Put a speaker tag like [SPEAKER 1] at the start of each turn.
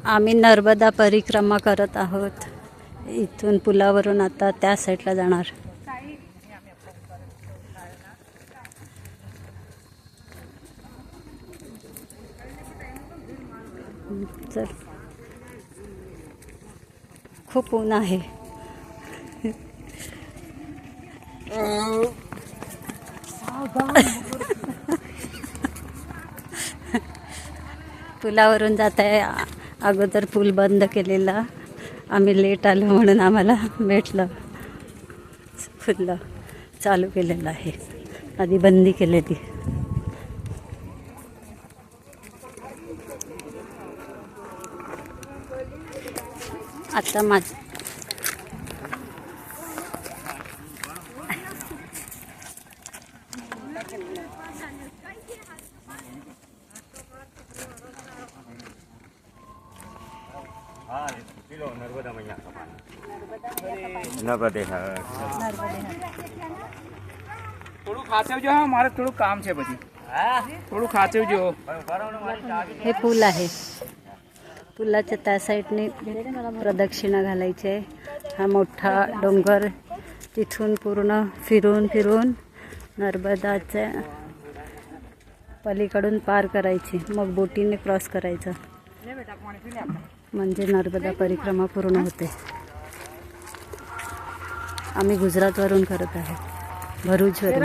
[SPEAKER 1] आम्ही नर्मदा परिक्रमा करत आहोत. इथून पुलावरून आता त्या साईडला जाणार. चल, खूप ऊन आहे. पुलावरून जात आहे. अगोदर पूल बंद केलेला, आम्ही लेट आलो म्हणून आम्हाला भेटलं. खुलं चालू केलेलं आहे, आधी बंदी केलेली. आता
[SPEAKER 2] થોડું ખાચવ જો મારે થોડું કામ છે પછી થોડું ખાચવ જો.
[SPEAKER 1] हे पूल आहे. पुलाच्या त्या साईडने प्रदक्षिणा घालायची आहे. हा मोठा डोंगर, तिथून पूर्ण फिरून फिरून नर्मदाच्या पलीकडून पार करायची, मग बोटीने क्रॉस करायचं, म्हणजे नर्मदा परिक्रमा पूर्ण होते. आम्ही गुजरातवरून करत आहे, भरूचवरून.